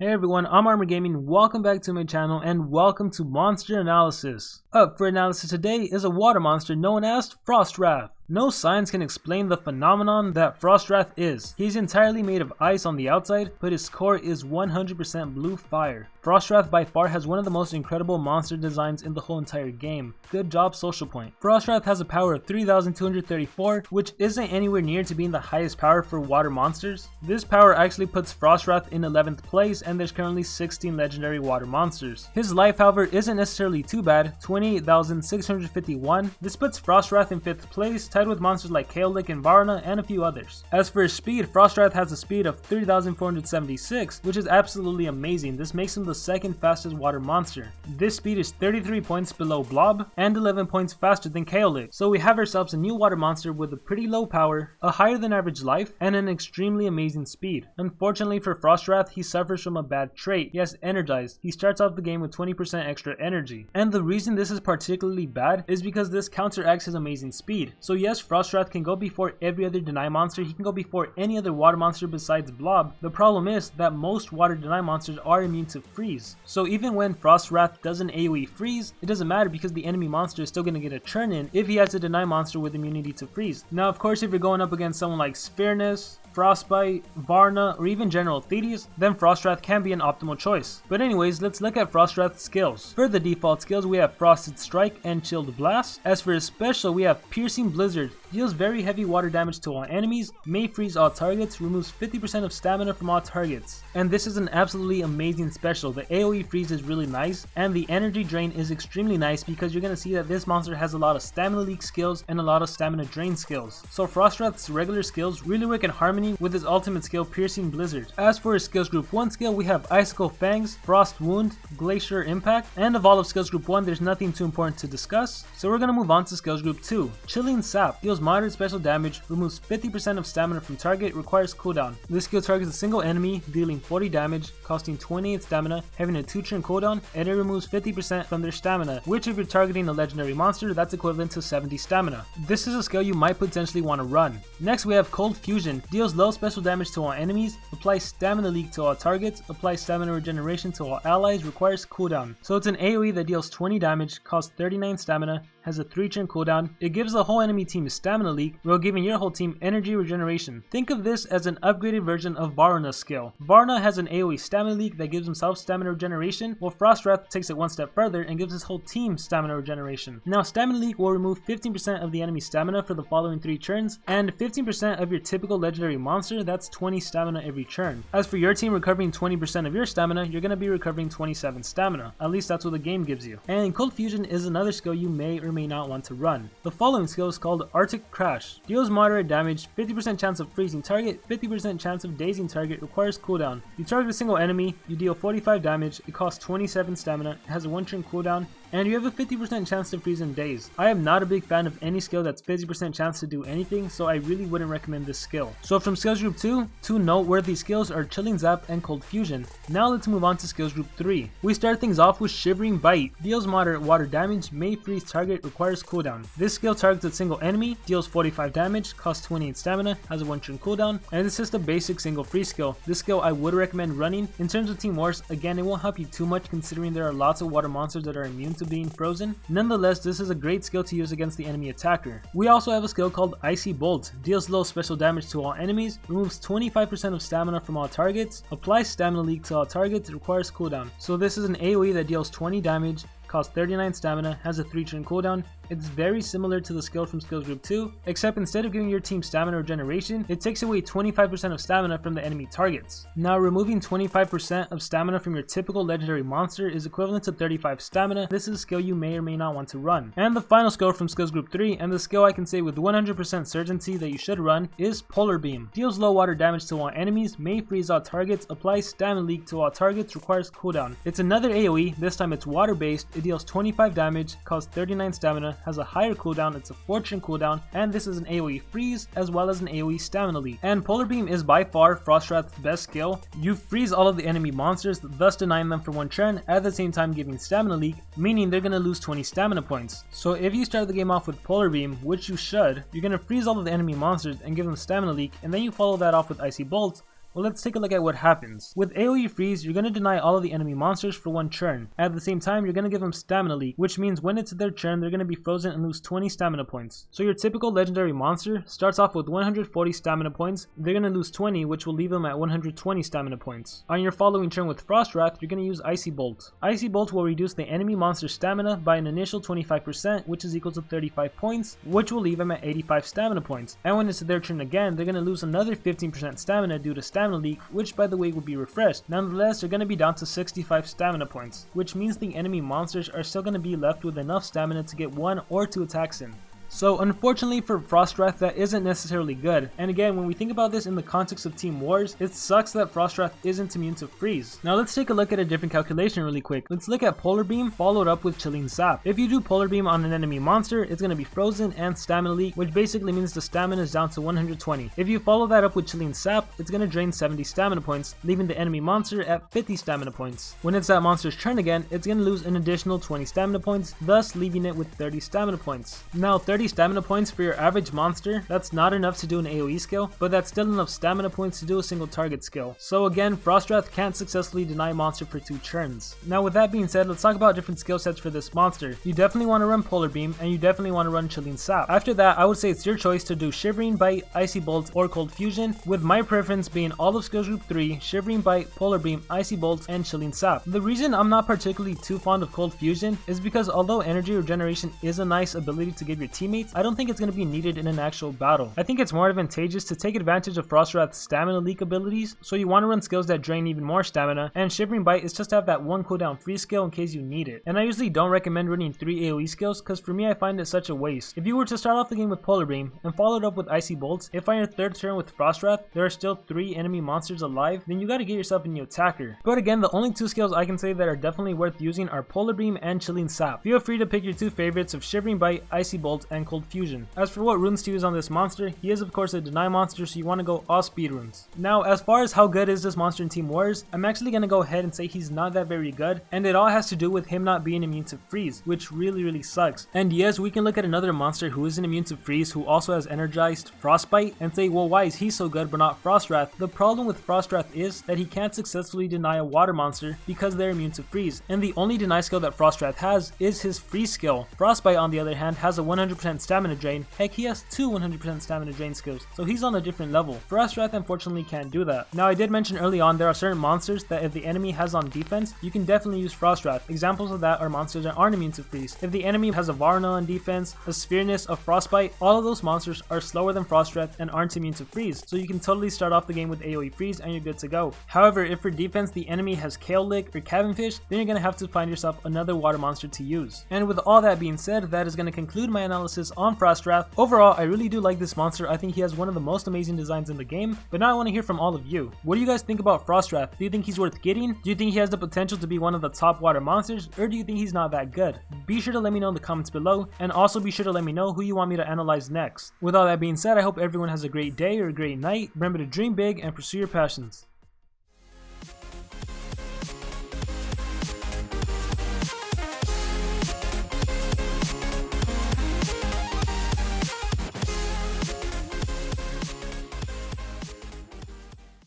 Hey everyone, I'm Armor Gaming, welcome back to my channel and welcome to Monster Analysis. Up for analysis today is a water monster known as Frostwrath. No science can explain the phenomenon that Frostwrath is. He's entirely made of ice on the outside, but his core is 100% blue fire. Frostwrath by far has one of the most incredible monster designs in the whole entire game. Good job, Social Point. Frostwrath has a power of 3234, which isn't anywhere near to being the highest power for water monsters. This power actually puts Frostwrath in 11th place, and there's currently 16 legendary water monsters. His life, however, isn't necessarily too bad, 28,651. This puts Frostwrath in 5th place, tied with monsters like Kaolic and Varna and a few others. As for his speed, Frostwrath has a speed of 3,476, which is absolutely amazing. This makes him the second fastest water monster. This speed is 33 points below Blob and 11 points faster than Kaolic. So we have ourselves a new water monster with a pretty low power, a higher than average life, and an extremely amazing speed. Unfortunately for Frostwrath, he suffers from a bad trait. He has Energized. He starts off the game with 20% extra energy. And the reason this is particularly bad is because this counteracts his amazing speed. So yes, Frostwrath can go before every other Deny monster. He can go before any other water monster besides Blob. The problem is that most water Deny monsters are immune to freeze. So even when Frostwrath doesn't AoE freeze, it doesn't matter because the enemy monster is still going to get a churn in if he has a Deny monster with immunity to freeze. Now of course, if you're going up against someone like Sphereness, Frostbite, Varna, or even General Thetis, then Frostwrath can be an optimal choice. But anyways, let's look at Frostwrath's skills. For the default skills, we have Frosted Strike and Chilled Blast. As for his special, we have Piercing Blizzard. Deals very heavy water damage to all enemies, may freeze all targets, removes 50% of stamina from all targets. And this is an absolutely amazing special. The AoE freeze is really nice, and the energy drain is extremely nice because you're going to see that this monster has a lot of stamina leak skills and a lot of stamina drain skills. So Frostwrath's regular skills really work in harmony with his ultimate skill, Piercing Blizzard. As for his skills group 1 skill, we have Icicle Fangs, Frost Wound, Glacier Impact, and of all of skills group 1, there's nothing too important to discuss, so we're going to move on to skills group 2. Chilling Sap deals moderate special damage, removes 50% of stamina from target, requires cooldown. This skill targets a single enemy, dealing 40 damage, costing 28 stamina, having a 2-turn cooldown, and it removes 50% from their stamina, which if you're targeting a legendary monster, that's equivalent to 70 stamina. This is a skill you might potentially want to run. Next we have Cold Fusion, deals low special damage to all enemies, applies stamina leak to all targets, applies stamina regeneration to all allies, requires cooldown. So it's an AoE that deals 20 damage, costs 39 stamina, has a 3-turn cooldown. It gives the whole enemy team a stamina leak, while giving your whole team energy regeneration. Think of this as an upgraded version of Varna's skill. Varna has an AoE stamina leak that gives himself stamina regeneration, while Frostwrath takes it one step further and gives his whole team stamina regeneration. Now stamina leak will remove 15% of the enemy's stamina for the following 3 turns, and 15% of your typical legendary monster, that's 20 stamina every turn. As for your team recovering 20% of your stamina, you're going to be recovering 27 stamina. At least that's what the game gives you. And Cold Fusion is another skill you may or may not want to run. The following skill is called Arctic Crash. Deals moderate damage, 50% chance of freezing target, 50% chance of dazing target, requires cooldown. You target a single enemy, you deal 45 damage, it costs 27 stamina, it has a 1-turn cooldown, and you have a 50% chance to freeze in daze. I am not a big fan of any skill that's 50% chance to do anything, so I really wouldn't recommend this skill. So from skills group 2, 2 noteworthy skills are Chilling Zap and Cold Fusion. Now let's move on to skills group 3. We start things off with Shivering Bite. Deals moderate water damage, may freeze target, requires cooldown. This skill targets a single enemy, deals 45 damage, costs 28 stamina, has a 1-turn cooldown, and it's just a basic single free skill. This skill I would recommend running. In terms of Team Wars, again it won't help you too much considering there are lots of water monsters that are immune to being frozen. Nonetheless, this is a great skill to use against the enemy attacker. We also have a skill called Icy Bolt. Deals low special damage to all enemies, removes 25% of stamina from all targets, applies stamina leak to all targets, requires cooldown. So this is an AoE that deals 20 damage, costs 39 stamina, has a 3-turn cooldown. It's very similar to the skill from skills group 2, except instead of giving your team stamina regeneration, it takes away 25% of stamina from the enemy targets. Now removing 25% of stamina from your typical legendary monster is equivalent to 35 stamina. This is a skill you may or may not want to run. And the final skill from skills group 3, and the skill I can say with 100% certainty that you should run, is Polar Beam. Deals low water damage to all enemies, may freeze all targets, applies stamina leak to all targets, requires cooldown. It's another AoE, this time it's water based, it deals 25 damage, costs 39 stamina, has a higher cooldown, it's a 4-turn cooldown, and this is an AoE freeze as well as an AoE stamina leak. And Polar Beam is by far Frostwrath's best skill. You freeze all of the enemy monsters, thus denying them for 1 turn, at the same time giving stamina leak, meaning they're going to lose 20 stamina points. So if you start the game off with Polar Beam, which you should, you're going to freeze all of the enemy monsters and give them stamina leak, and then you follow that off with Icy Bolt, Well, let's take a look at what happens. With AoE freeze, you're going to deny all of the enemy monsters for one turn. At the same time, you're going to give them stamina leak, which means when it's their turn, they're going to be frozen and lose 20 stamina points. So your typical legendary monster starts off with 140 stamina points, they're going to lose 20, which will leave them at 120 stamina points. On your following turn with Frostwrath, you're going to use Icy Bolt. Icy Bolt will reduce the enemy monster stamina by an initial 25%, which is equal to 35 points, which will leave them at 85 stamina points. And when it's their turn again, they're going to lose another 15% stamina due to stamina leak, which by the way will be refreshed. Nonetheless, they're going to be down to 65 stamina points, which means the enemy monsters are still going to be left with enough stamina to get 1 or 2 attacks in. So unfortunately for Frostwrath, that isn't necessarily good. And again, when we think about this in the context of Team Wars, it sucks that Frostwrath isn't immune to freeze. Now let's take a look at a different calculation really quick. Let's look at Polar Beam followed up with Chilling Zap. If you do Polar Beam on an enemy monster, it's going to be frozen and stamina leak, which basically means the stamina is down to 120. If you follow that up with Chilling Zap, it's going to drain 70 stamina points, leaving the enemy monster at 50 stamina points. When it's that monster's turn again, it's going to lose an additional 20 stamina points, thus leaving it with 30 stamina points. Now 30 stamina points for your average monster, that's not enough to do an AoE skill, but that's still enough stamina points to do a single target skill. So again, Frostwrath can't successfully deny monster for 2 turns. Now with that being said, let's talk about different skill sets for this monster. You definitely want to run Polar Beam, and you definitely want to run Chilling Zap. After that, I would say it's your choice to do Shivering Bite, Icy Bolt, or Cold Fusion, with my preference being all of skills group 3, Shivering Bite, Polar Beam, Icy Bolt, and Chilling Zap. The reason I'm not particularly too fond of Cold Fusion is because although energy regeneration is a nice ability to give your teammates, I don't think it's going to be needed in an actual battle. I think it's more advantageous to take advantage of Frostwrath's stamina leak abilities, so you want to run skills that drain even more stamina, and Shivering Bite is just to have that 1 cooldown free skill in case you need it. And I usually don't recommend running 3 AoE skills because for me I find it such a waste. If you were to start off the game with Polar Beam and follow it up with Icy Bolts, if on your 3rd turn with Frostwrath there are still 3 enemy monsters alive, then you gotta get yourself a new attacker. But again, the only 2 skills I can say that are definitely worth using are Polar Beam and Chilling Zap. Feel free to pick your 2 favorites of Shivering Bite, Icy Bolt, and Cold Fusion. As for what runes to use on this monster, he is of course a deny monster, so you want to go all speed runes. Now as far as how good is this monster in Team Wars, I'm actually going to go ahead and say he's not that very good, and it all has to do with him not being immune to freeze, which really sucks. And yes, we can look at another monster who isn't immune to freeze who also has energized Frostbite and say, well, why is he so good but not Frostwrath? The problem with Frostwrath is that he can't successfully deny a water monster because they're immune to freeze, and the only deny skill that Frostwrath has is his freeze skill. Frostbite on the other hand has a 100% stamina drain, heck he has 2 100% stamina drain skills, so he's on a different level. Frostwrath unfortunately can't do that. Now I did mention early on there are certain monsters that if the enemy has on defense, you can definitely use Frostwrath. Examples of that are monsters that aren't immune to freeze. If the enemy has a Varna on defense, a Sphereness, a Frostbite, all of those monsters are slower than Frostwrath and aren't immune to freeze, so you can totally start off the game with AoE freeze and you're good to go. However, if for defense the enemy has Kale Lick or Cabin Fish, then you're gonna have to find yourself another water monster to use. And with all that being said, that is gonna conclude my analysis on Frostwrath. Overall, I really do like this monster. I think he has one of the most amazing designs in the game, but now I want to hear from all of you. What do you guys think about Frostwrath? Do you think he's worth getting? Do you think he has the potential to be one of the top water monsters, or do you think he's not that good? Be sure to let me know in the comments below, and also be sure to let me know who you want me to analyze next. With all that being said, I hope everyone has a great day or a great night. Remember to dream big and pursue your passions.